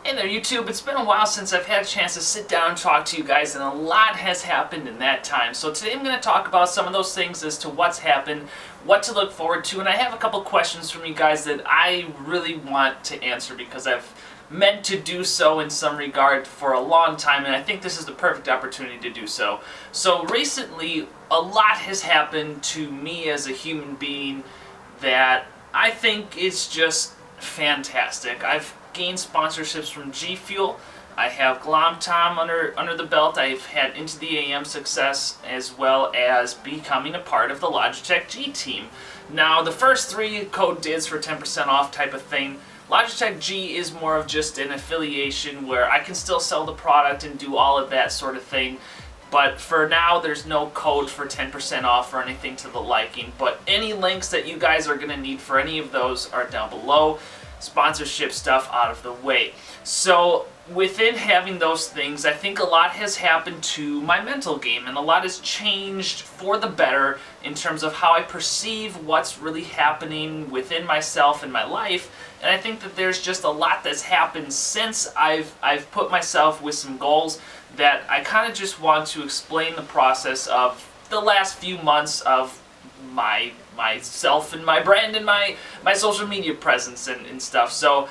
Hey there YouTube, it's been a while since I've had a chance to sit down and talk to you guys, and a lot has happened in that time. So today I'm going to talk about some of those things as to what's happened, what to look forward to, and I have a couple questions from you guys that I really want to answer because I've meant to do so in some regard for a long time, and I think this is the perfect opportunity to do so. So recently, a lot has happened to me as a human being that I think is just fantastic. I've gained sponsorships from GFUEL. I have GFUEL under the belt. I've had IntoTheAm success, as well as becoming a part of the Logitech G team. Now, the first three code DIDS for 10% off type of thing. Logitech G is more of just an affiliation where I can still sell the product and do all of that sort of thing. But for now, there's no code for 10% off or anything to the liking. But any links that you guys are going to need for any of those are down below. Sponsorship stuff out of the way. So within having those things, I think a lot has happened to my mental game, and a lot has changed for the better in terms of how I perceive what's really happening within myself and my life. And I think that there's just a lot that's happened since I've put myself with some goals that I kind of just want to explain the process of the last few months of myself and my brand and my social media presence and stuff. So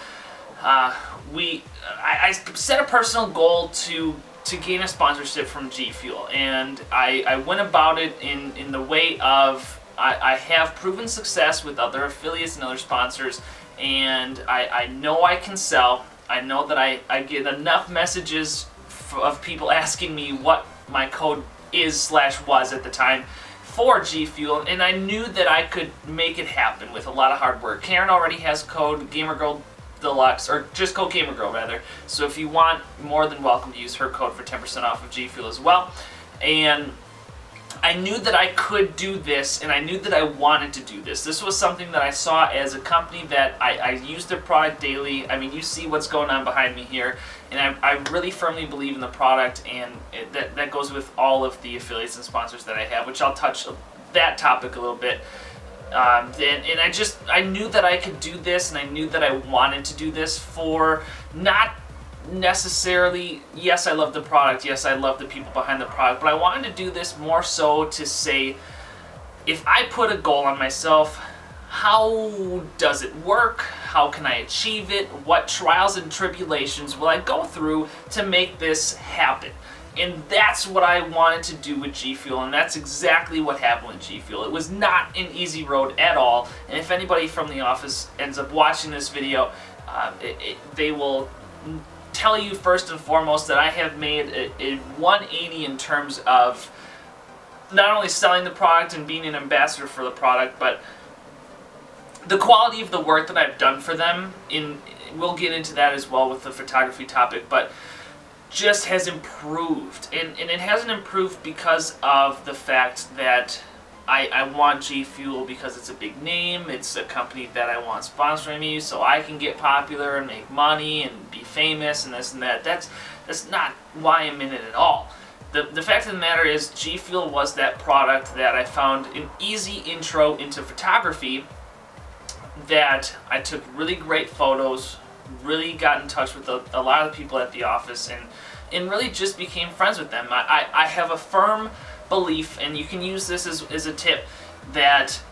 I set a personal goal to gain a sponsorship from GFUEL, and I went about it in the way of I have proven success with other affiliates and other sponsors, and I know I can sell. I know that I get enough messages of people asking me what my code is/was at the time for GFUEL, and I knew that I could make it happen with a lot of hard work. Karen already has code GamerGirl Deluxe, or just code GamerGirl rather, so if you want, more than welcome to use her code for 10% off of GFUEL as well. And I knew that I could do this, and I knew that I wanted to do this. This was something that I saw as a company that I use their product daily. I mean, you see what's going on behind me here, and I really firmly believe in the product, and that goes with all of the affiliates and sponsors that I have, which I'll touch that topic a little bit. And I knew that I could do this, and I knew that I wanted to do this for not necessarily, yes, I love the product, yes, I love the people behind the product, but I wanted to do this more so to say, if I put a goal on myself, how does it work? How can I achieve it? What trials and tribulations will I go through to make this happen? And that's what I wanted to do with GFUEL, and that's exactly what happened with GFUEL. It was not an easy road at all, and if anybody from the office ends up watching this video, they will tell you first and foremost that I have made a 180 in terms of not only selling the product and being an ambassador for the product, but the quality of the work that I've done for them. We'll get into that as well with the photography topic, but just has improved. And it hasn't improved because of the fact that I want GFUEL because it's a big name, it's a company that I want sponsoring me so I can get popular and make money and be famous and this and that. That's not why I'm in it at all. The fact of the matter is, GFUEL was that product that I found an easy intro into photography, that I took really great photos, really got in touch with a lot of the people at the office, and really just became friends with them. I have a firm belief, and you can use this as a tip, that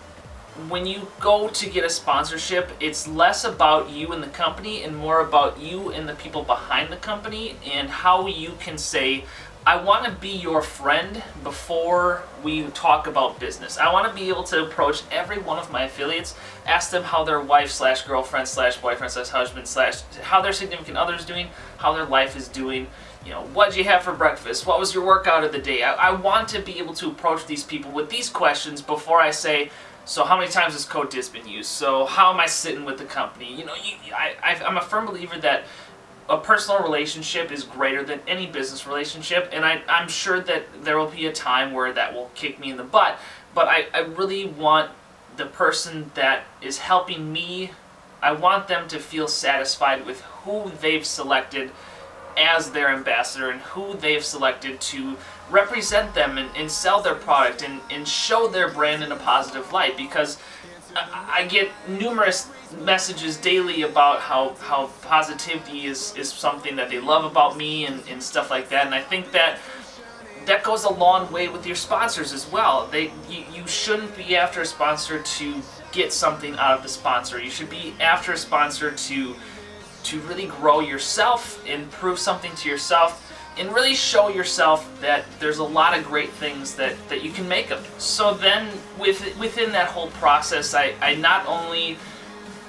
when you go to get a sponsorship, it's less about you and the company and more about you and the people behind the company, and how you can say, I want to be your friend before we talk about business. I want to be able to approach every one of my affiliates, ask them how their wife/girlfriend/boyfriend/husband/ how their significant other is doing, how their life is doing. You know, what did you have for breakfast? What was your workout of the day? I want to be able to approach these people with these questions before I say, so how many times has code DIDS been used? So how am I sitting with the company? You know, I'm a firm believer that a personal relationship is greater than any business relationship, and I'm sure that there will be a time where that will kick me in the butt, but I really want the person that is helping me, I want them to feel satisfied with who they've selected as their ambassador and who they've selected to represent them and sell their product and show their brand in a positive light, because I get numerous messages daily about how positivity is something that they love about me and stuff like that, and I think that goes a long way with your sponsors as well. You shouldn't be after a sponsor to get something out of the sponsor. You should be after a sponsor to really grow yourself and prove something to yourself and really show yourself that there's a lot of great things that you can make of it. So then within that whole process, I not only,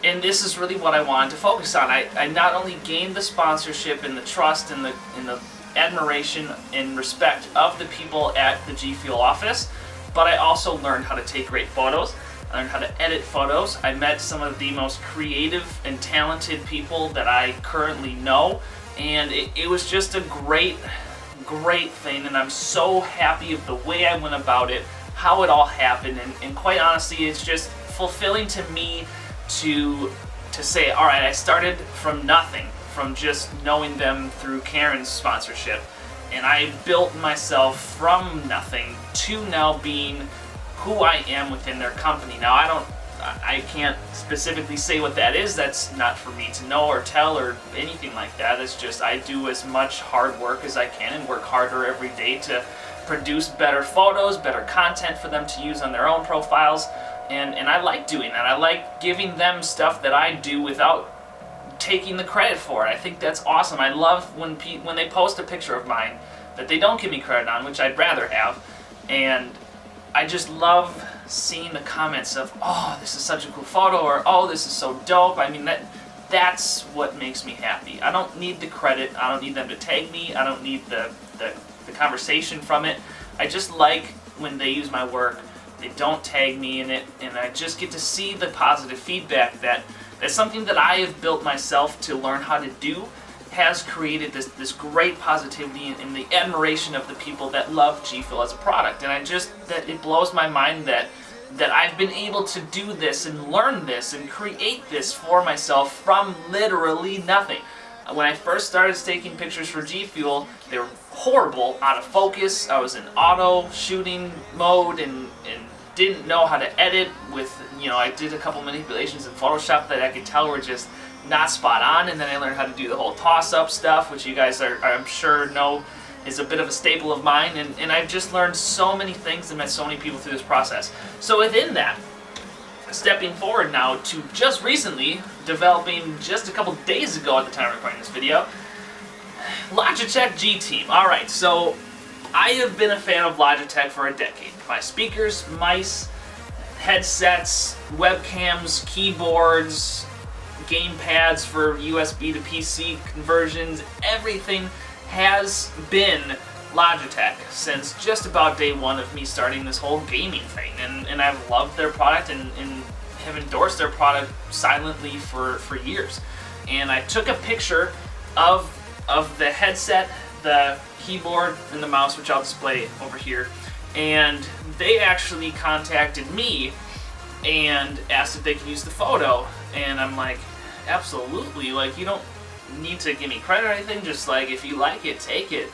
and this is really what I wanted to focus on, I not only gained the sponsorship and the trust and the admiration and respect of the people at the GFUEL office, but I also learned how to take great photos. I learned how to edit photos. I met some of the most creative and talented people that I currently know, and it was just a great thing, and I'm so happy of the way I went about it, how it all happened, and quite honestly, it's just fulfilling to me to say, all right, I started from nothing, from just knowing them through Karen's sponsorship, and I built myself from nothing to now being who I am within their company. Now I can't specifically say what that is. That's not for me to know or tell or anything like that. It's just I do as much hard work as I can and work harder every day to produce better photos, better content for them to use on their own profiles, and I like doing that. I like giving them stuff that I do without taking the credit for it. I think that's awesome. I love when they post a picture of mine that they don't give me credit on, which I'd rather have, and I just love seeing the comments of, oh, this is such a cool photo, or oh, this is so dope. I mean, that's what makes me happy. I don't need the credit. I don't need them to tag me. I don't need the conversation from it. I just like when they use my work, they don't tag me in it, and I just get to see the positive feedback that something that I have built myself to learn how to do has created this great positivity and the admiration of the people that love GFUEL as a product. And that it blows my mind that I've been able to do this and learn this and create this for myself from literally nothing. When I first started taking pictures for GFUEL, they were horrible, out of focus. I was in auto shooting mode and didn't know how to edit with, I did a couple manipulations in Photoshop that I could tell were just not spot on, and then I learned how to do the whole toss-up stuff, which you guys I'm sure know is a bit of a staple of mine, and I've just learned so many things and met so many people through this process. So within that, stepping forward now to just recently developing just a couple days ago at the time of recording this video, Logitech G Team. Alright, so I have been a fan of Logitech for a decade. My speakers, mice, headsets, webcams, keyboards, game pads for USB to PC conversions, everything has been Logitech since just about day one of me starting this whole gaming thing, and I've loved their product and have endorsed their product silently for years. And I took a picture of the headset, the keyboard, and the mouse, which I'll display over here, and they actually contacted me and asked if they could use the photo, and I'm like, absolutely, like, you don't need to give me credit or anything, just like, if you like it, take it.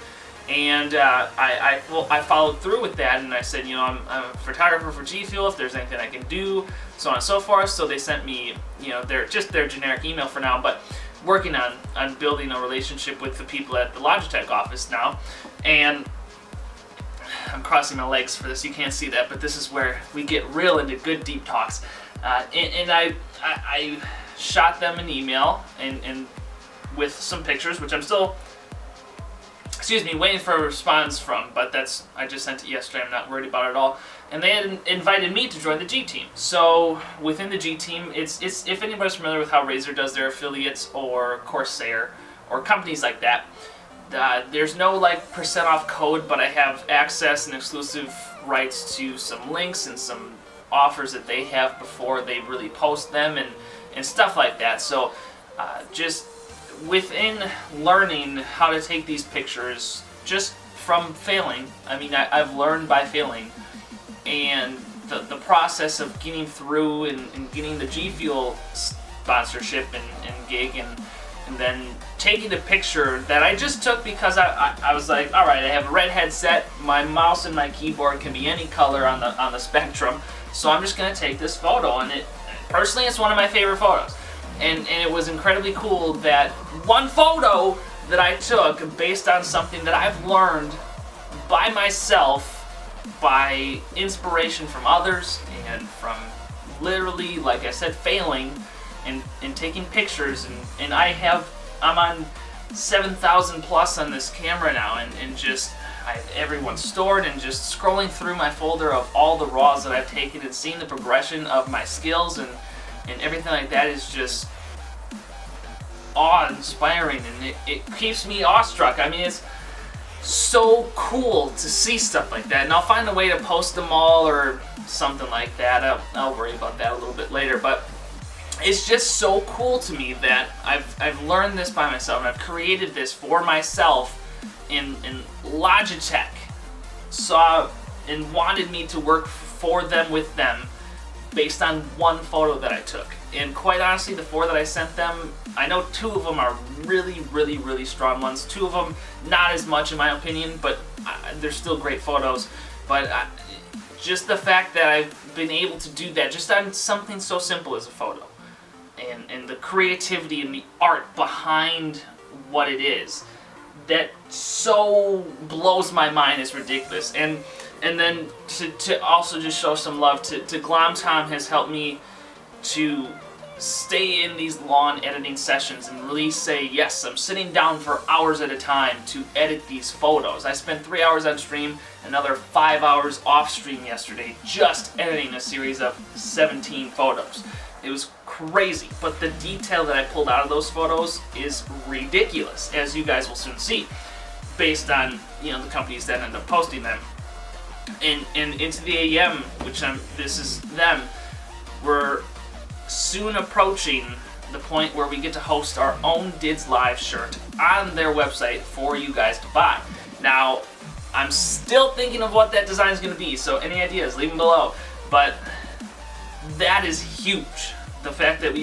And I followed through with that, and I said, I'm a photographer for GFUEL, if there's anything I can do, so on and so forth. So they sent me, their generic email for now, but working on building a relationship with the people at the Logitech office now. And I'm crossing my legs for this, you can't see that, but this is where we get real into good deep talks. And I shot them an email and with some pictures, which I'm still, waiting for a response from, but I just sent it yesterday, I'm not worried about it at all. And they had invited me to join the G Team. So within the G Team, it's if anybody's familiar with how Razer does their affiliates or Corsair or companies like that, there's no percent off code, but I have access and exclusive rights to some links and some offers that they have before they really post them and stuff like that. So just within learning how to take these pictures just from failing, I've learned by failing, and the process of getting through and getting the GFUEL sponsorship and gig and then taking a picture that I just took because I was like, alright, I have a red headset, my mouse and my keyboard can be any color on the spectrum, so I'm just going to take this photo, and Personally, it's one of my favorite photos. And it was incredibly cool that one photo that I took based on something that I've learned by myself, by inspiration from others, and from literally, like I said, failing and taking pictures, and I'm on 7,000 plus on this camera now, and just I have everyone stored, and just scrolling through my folder of all the RAWs that I've taken and seeing the progression of my skills and everything like that is just awe-inspiring, and it keeps me awestruck. I mean, it's so cool to see stuff like that, and I'll find a way to post them all or something like that. I'll worry about that a little bit later, but it's just so cool to me that I've learned this by myself, and I've created this for myself, in Logitech saw and wanted me to work for them, with them, based on one photo that I took. And quite honestly, the 4 that I sent them, I know 2 of them are really, really, really strong ones. 2 of them, not as much in my opinion, but they're still great photos. But just the fact that I've been able to do that just on something so simple as a photo, and the creativity and the art behind what it is, that so blows my mind, is ridiculous. And then to also just show some love to GFUEL has helped me to stay in these long editing sessions and really say, yes, I'm sitting down for hours at a time to edit these photos. I spent 3 hours on stream, another 5 hours off stream yesterday, just editing a series of 17 photos. It was crazy, but the detail that I pulled out of those photos is ridiculous, as you guys will soon see, based on, you know, the companies that end up posting them. And IntoTheAm, which this is them, we're soon approaching the point where we get to host our own DidsLive shirt on their website for you guys to buy. Now, I'm still thinking of what that design is going to be, so any ideas, leave them below. But that is huge. The fact that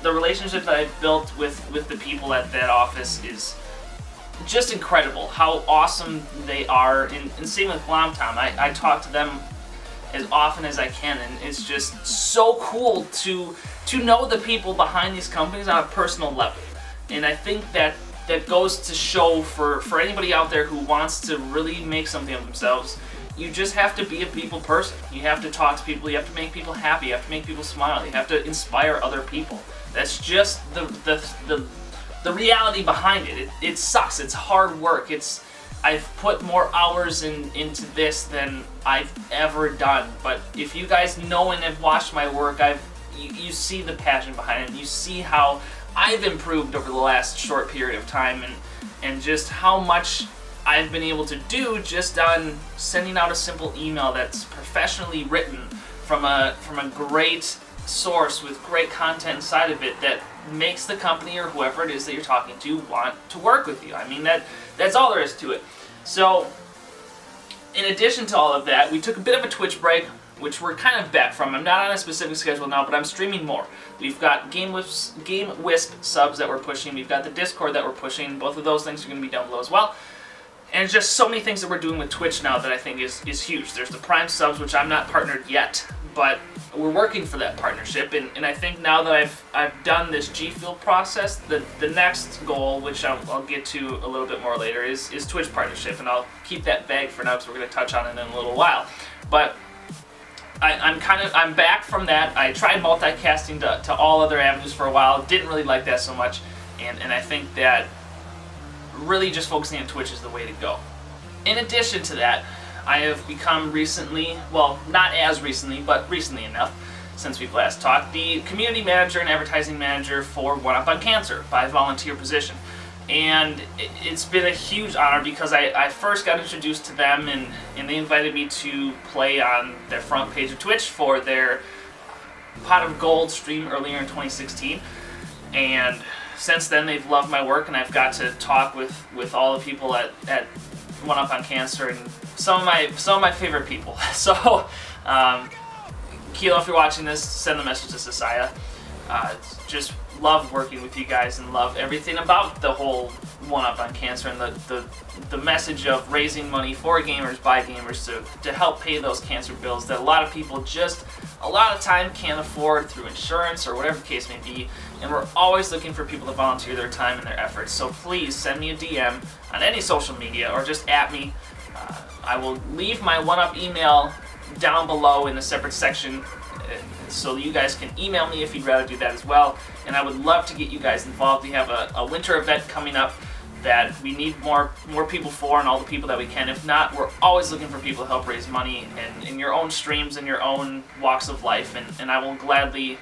the relationship that I've built with the people at that office is just incredible. How awesome they are, and same with GFUEL. I talk to them as often as I can, and it's just so cool to know the people behind these companies on a personal level. And I think that goes to show for anybody out there who wants to really make something of themselves. You just have to be a people person. You have to talk to people, you have to make people happy, you have to make people smile, you have to inspire other people. That's just the reality behind it. It sucks, it's hard work. I've put more hours into this than I've ever done, but if you guys know and have watched my work, you see the passion behind it, and you see how I've improved over the last short period of time, and just how much I've been able to do just on sending out a simple email that's professionally written from a great source with great content inside of it that makes the company or whoever it is that you're talking to want to work with you. I mean, that's all there is to it. So, in addition to all of that, we took a bit of a Twitch break, which we're kind of back from. I'm not on a specific schedule now, but I'm streaming more. We've got Game Wisp subs that we're pushing. We've got the Discord that we're pushing. Both of those things are going to be down below as well. And just so many things that we're doing with Twitch now that I think is huge. There's the Prime subs, which I'm not partnered yet, but we're working for that partnership. And I think now that I've done this GFUEL process, the next goal, which I'll get to a little bit more later, is Twitch partnership. And I'll keep that vague for now because we're going to touch on it in a little while. But I'm back from that. I tried multicasting to all other avenues for a while. Didn't really like that so much. And I think that really just focusing on Twitch is the way to go. In addition to that, I have become recently, well, not as recently, but recently enough, since we've last talked, the community manager and advertising manager for One Up on Cancer by volunteer position. And it's been a huge honor because I first got introduced to them, and they invited me to play on their front page of Twitch for their Pot of Gold stream earlier in 2016. And since then, they've loved my work, and I've got to talk with all the people at One Up on Cancer, and some of my favorite people. So, Kilo, if you're watching this, send the message to Sasaya. Just love working with you guys and love everything about the whole One Up on Cancer and the message of raising money for gamers by gamers to help pay those cancer bills that a lot of people just a lot of time can't afford through insurance or whatever the case may be. And we're always looking for people to volunteer their time and their efforts. So please send me a DM on any social media or just at me. I will leave my One Up email down below in a separate section so you guys can email me if you'd rather do that as well. And I would love to get you guys involved. We have a winter event coming up that we need more people for, and all the people that we can. If not, we're always looking for people to help raise money in your own streams and your own walks of life, and I will gladly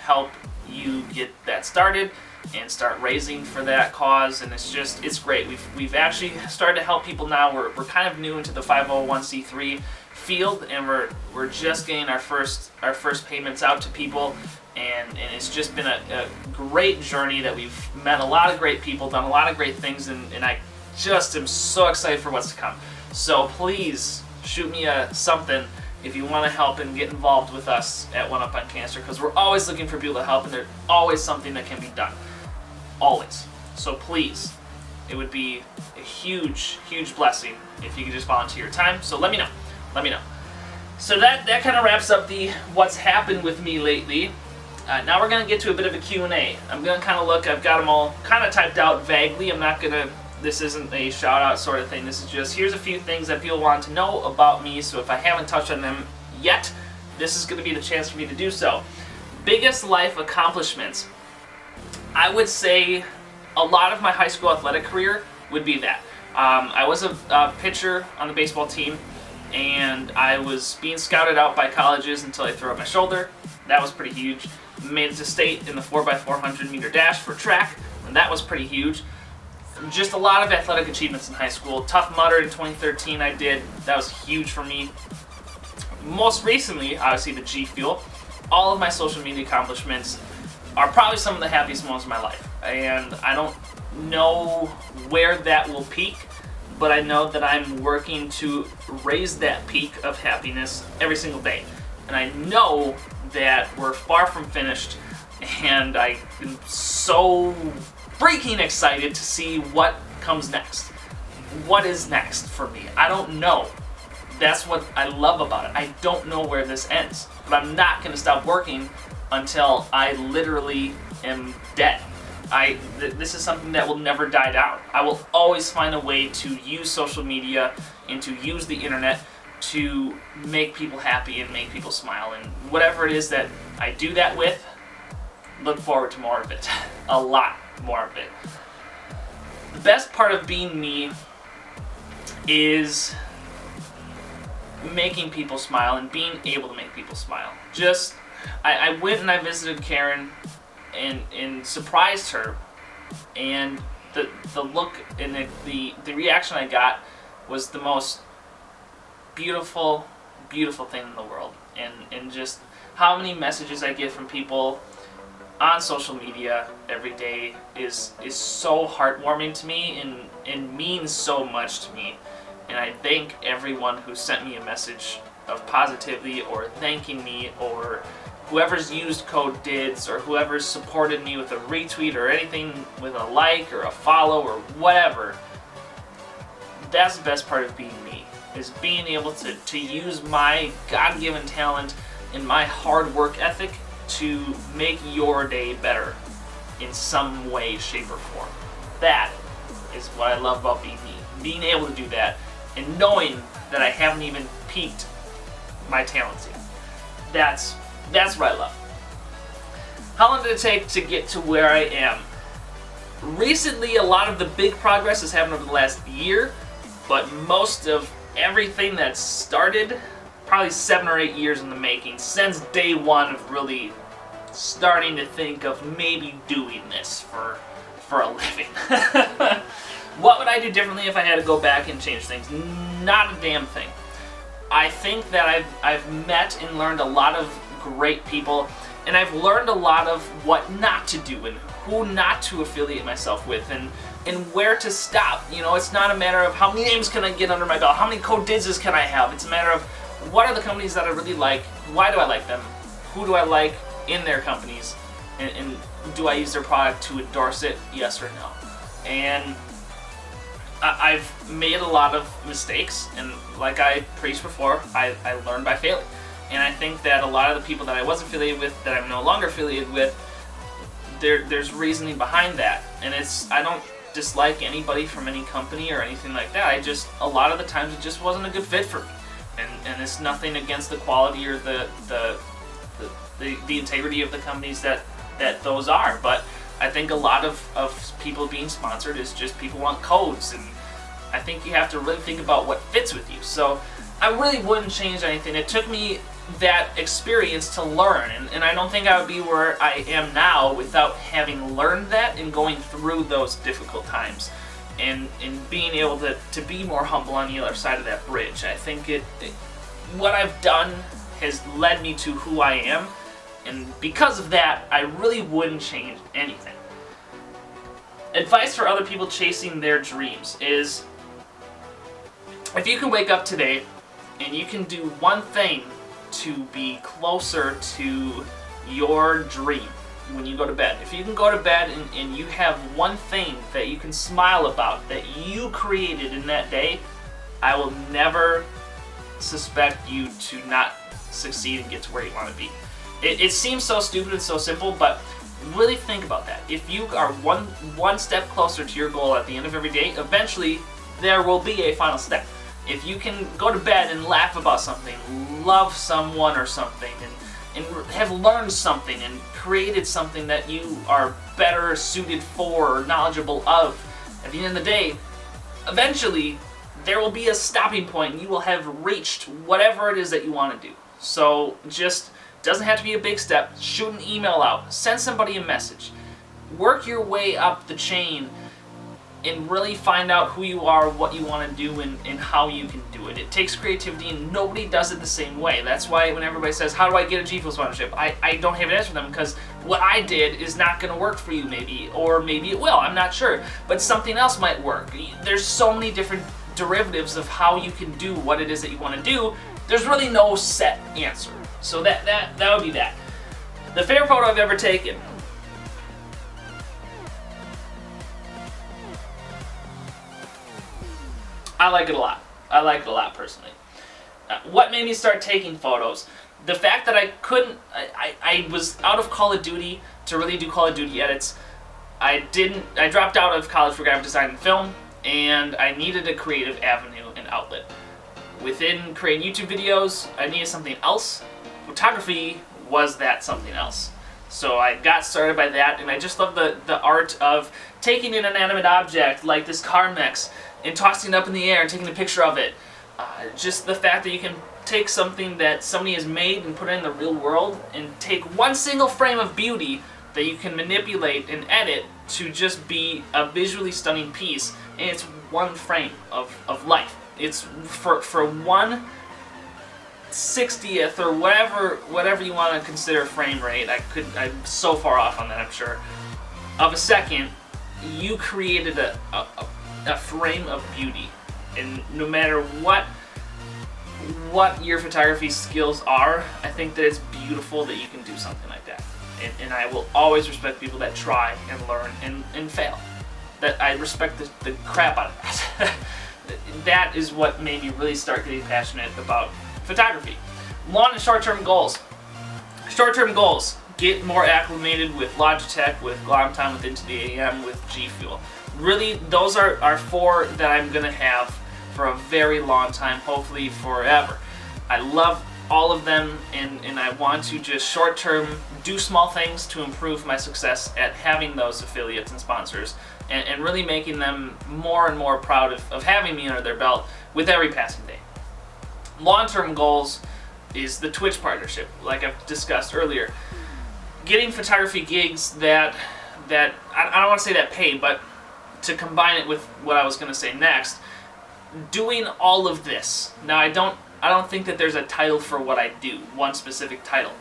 help you get that started and start raising for that cause. And it's great. We've actually started to help people now. We're kind of new into the 501c3 field, and we're just getting our first payments out to people, and it's just been a great journey that we've met a lot of great people, done a lot of great things, and I just am so excited for what's to come. So please shoot me something if you want to help and get involved with us at One Up on Cancer, because we're always looking for people to help, and there's always something that can be done. Always. So please, it would be a huge blessing if you could just volunteer your time. So let me know. So that kind of wraps up the what's happened with me lately. Now we're going to get to a bit of a Q&A. I'm going to kind of look, I've got them all kind of typed out vaguely. This isn't a shout out sort of thing. This is just, here's a few things that people want to know about me. So if I haven't touched on them yet, this is going to be the chance for me to do so. Biggest life accomplishments. I would say a lot of my high school athletic career would be that. I was a pitcher on the baseball team, and I was being scouted out by colleges until I threw up my shoulder. That was pretty huge. Made it to state in the 4x400 meter dash for track, and that was pretty huge. Just a lot of athletic achievements in high school. Tough Mudder in 2013 I did. That was huge for me. Most recently, obviously the GFUEL. All of my social media accomplishments are probably some of the happiest moments of my life. And I don't know where that will peak, but I know that I'm working to raise that peak of happiness every single day. And I know that we're far from finished, and I am so freaking excited to see what comes next. What is next for me? I don't know. That's what I love about it. I don't know where this ends, but I'm not going to stop working until I literally am dead. This is something that will never die down. I will always find a way to use social media and to use the internet to make people happy and make people smile. And whatever it is that I do that with, look forward to more of it. A lot more of it. The best part of being me is making people smile and being able to make people smile. I went and I visited Karen and surprised her, and the look and the reaction I got was the most beautiful thing in the world. And just how many messages I get from people on social media every day is so heartwarming to me and means so much to me. And I thank everyone who sent me a message of positivity or thanking me, or whoever's used code DIDS, or whoever's supported me with a retweet or anything with a like or a follow or whatever. That's the best part of being me, is being able to use my God-given talent and my hard work ethic to make your day better in some way, shape, or form. That is what I love about being me. Being able to do that and knowing that I haven't even peaked my talents yet. That's what I love. How long did it take to get to where I am? Recently, a lot of the big progress has happened over the last year, but most of everything that started probably 7 or 8 years in the making, since day one of really starting to think of maybe doing this for a living. What would I do differently if I had to go back and change things? Not a damn thing. I think that I've met and learned a lot of great people, and I've learned a lot of what not to do and who not to affiliate myself with, and where to stop. You know, it's not a matter of how many names can I get under my belt, how many code DIDSes can I have. It's a matter of what are the companies that I really like, why do I like them, who do I like in their companies, and do I use their product to endorse it, yes or no. And I've made a lot of mistakes, and like I preached before, I learned by failing. And I think that a lot of the people that I was affiliated with, that I'm no longer affiliated with, there's reasoning behind that. And I don't dislike anybody from any company or anything like that. A lot of the times it just wasn't a good fit for me. And it's nothing against the quality or the integrity of the companies that those are. But I think a lot of people being sponsored is just people want codes, and I think you have to really think about what fits with you. So I really wouldn't change anything. It took me that experience to learn, and I don't think I would be where I am now without having learned that and going through those difficult times and being able to be more humble on the other side of that bridge. I think what I've done has led me to who I am, and because of that, I really wouldn't change anything. Advice for other people chasing their dreams is, if you can wake up today and you can do one thing to be closer to your dream when you go to bed. If you can go to bed and you have one thing that you can smile about that you created in that day, I will never suspect you to not succeed and get to where you want to be. It seems so stupid and so simple, but really think about that. If you are one step closer to your goal at the end of every day, eventually there will be a final step. If you can go to bed and laugh about something, love someone or something, and have learned something and created something that you are better suited for or knowledgeable of, at the end of the day, eventually there will be a stopping point and you will have reached whatever it is that you want to do. So just, doesn't have to be a big step. Shoot an email out, send somebody a message, work your way up the chain and really find out who you are, what you want to do, and how you can do it. It takes creativity, and nobody does it the same way. That's why when everybody says, how do I get a GFUEL sponsorship? I don't have an answer for them, because what I did is not going to work for you maybe, or maybe it will, I'm not sure. But something else might work. There's so many different derivatives of how you can do what it is that you want to do. There's really no set answer. So that would be that. The favorite photo I've ever taken. I like it a lot. I like it a lot personally. What made me start taking photos? The fact that I was out of Call of Duty to really do Call of Duty edits. I dropped out of college for graphic design and film, and I needed a creative avenue and outlet. Within creating YouTube videos, I needed something else. Photography was that something else. So I got started by that, and I just love the art of taking an inanimate object like this car mechs and tossing it up in the air and taking a picture of it. Just the fact that you can take something that somebody has made and put it in the real world and take one single frame of beauty that you can manipulate and edit to just be a visually stunning piece, and it's one frame of life. It's for 1/60th or whatever you want to consider frame rate. I'm so far off on that, I'm sure, of a second. You created a frame of beauty, and no matter what your photography skills are, I think that it's beautiful that you can do something like that. And I will always respect people that try and learn and fail. That I respect the crap out of that. That is what made me really start getting passionate about photography. Long and short-term goals. Short-term goals: get more acclimated with Logitech, with GLOMTime, with IntoTheAm, with GFUEL. Really, those are four that I'm going to have for a very long time, hopefully forever. I love all of them, and I want to just short-term do small things to improve my success at having those affiliates and sponsors, and really making them more and more proud of having me under their belt with every passing day. Long-term goals is the Twitch partnership, like I've discussed earlier. Getting photography gigs that I don't want to say that pay, but to combine it with what I was going to say next, doing all of this. Now I don't think that there's a title for what I do, one specific title,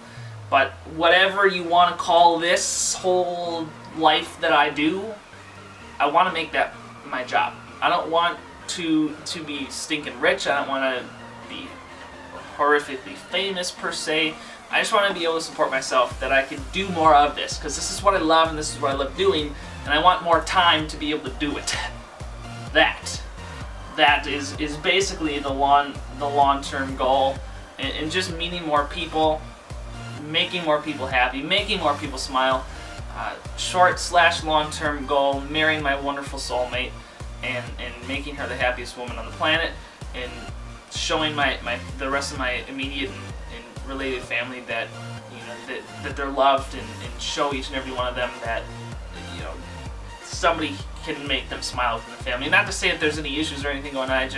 but whatever you want to call this whole life that I do, I want to make that my job. I don't want to be stinking rich. I don't want to be horrifically famous per se. I just want to be able to support myself, that I can do more of this, because this is what I love and this is what I love doing, and I want more time to be able to do it. That that is basically the long-term goal, and just meeting more people, making more people happy, making more people smile. Short/long-term goal: marrying my wonderful soulmate and making her the happiest woman on the planet, and showing the rest of my immediate and related family that, you know, that they're loved, and show each and every one of them that, you know, somebody can make them smile within the family. Not to say that there's any issues or anything going on.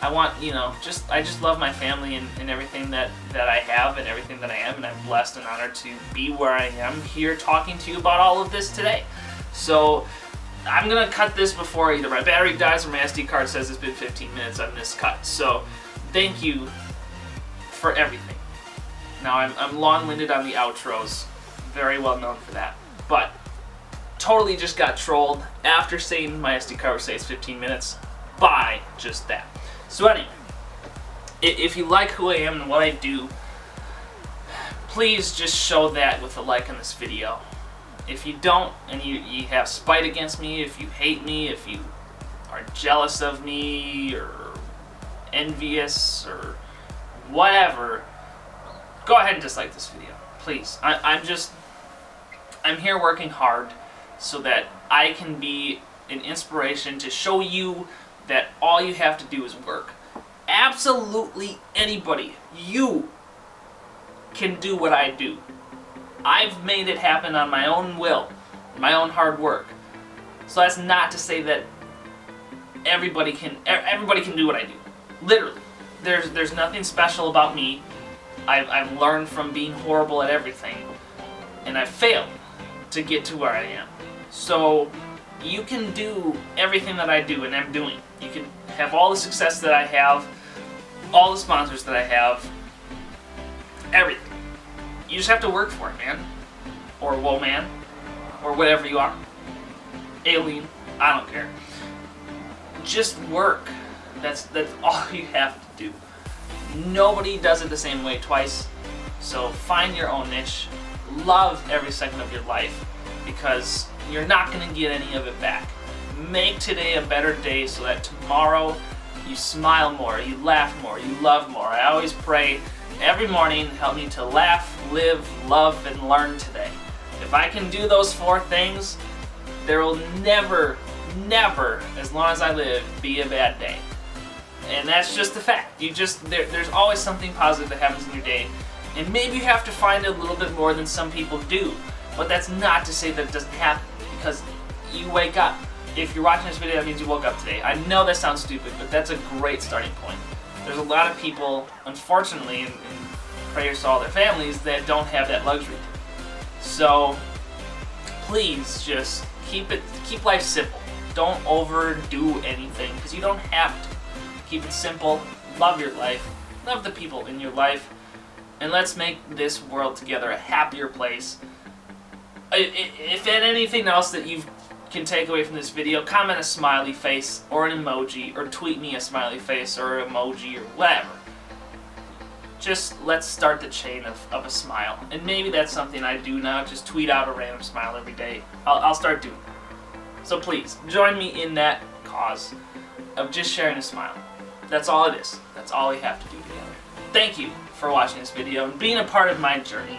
I want, you know, I just love my family and everything that I have and everything that I am, and I'm blessed and honored to be where I am here talking to you about all of this today. So I'm gonna cut this before either my battery dies or my SD card says it's been 15 minutes on this cut. So thank you for everything. Now I'm long-winded on the outros, very well known for that, but totally just got trolled after saying my SD card would say it's 15 minutes by just that. So anyway, if you like who I am and what I do, please just show that with a like on this video. If you don't, and you have spite against me, if you hate me, if you are jealous of me or envious or whatever, go ahead and dislike this video, please. I'm here working hard so that I can be an inspiration to show you that all you have to do is work. Absolutely anybody, you can do what I do. I've made it happen on my own will, my own hard work. So that's not to say that everybody can do what I do. Literally, there's nothing special about me. I've learned from being horrible at everything, and I've failed to get to where I am. So you can do everything that I do and I'm doing. You can have all the success that I have, all the sponsors that I have, everything. You just have to work for it, man. Or woman, or whatever you are. Alien, I don't care. Just work. That's all you have to do. Nobody does it the same way twice. So find your own niche. Love every second of your life, because you're not going to get any of it back. Make today a better day so that tomorrow you smile more, you laugh more, you love more. I always pray every morning, help me to laugh, live, love, and learn today. If I can do those 4 things, there will never, never, as long as I live, be a bad day. And that's just the fact. There's always something positive that happens in your day. And maybe you have to find it a little bit more than some people do. But that's not to say that it doesn't happen, because you wake up. If you're watching this video, that means you woke up today. I know that sounds stupid, but that's a great starting point. There's a lot of people, unfortunately, and prayers to all their families, that don't have that luxury. So please just keep life simple. Don't overdo anything, because you don't have to. Keep it simple, love your life, love the people in your life, and let's make this world together a happier place. If anything else that you can take away from this video, comment a smiley face or an emoji, or tweet me a smiley face or an emoji or whatever. Just let's start the chain of a smile. And maybe that's something I do now, just tweet out a random smile every day. I'll start doing that. So please, join me in that cause of just sharing a smile. That's all it is. That's all we have to do together. Thank you for watching this video and being a part of my journey.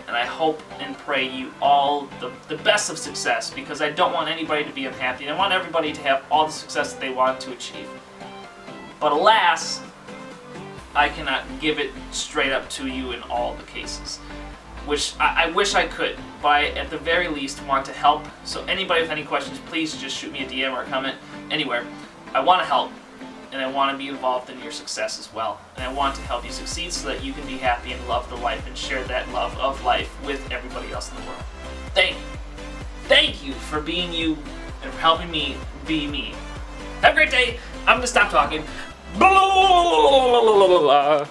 And I hope and pray you all the best of success, because I don't want anybody to be unhappy. I want everybody to have all the success that they want to achieve. But alas, I cannot give it straight up to you in all the cases. Which I wish I could, but I at the very least want to help. So anybody with any questions, please just shoot me a DM or a comment anywhere. I want to help, and I want to be involved in your success as well. And I want to help you succeed so that you can be happy and love the life and share that love of life with everybody else in the world. Thank you. Thank you for being you and for helping me be me. Have a great day. I'm going to stop talking. Blah, blah, blah, blah, blah, blah, blah.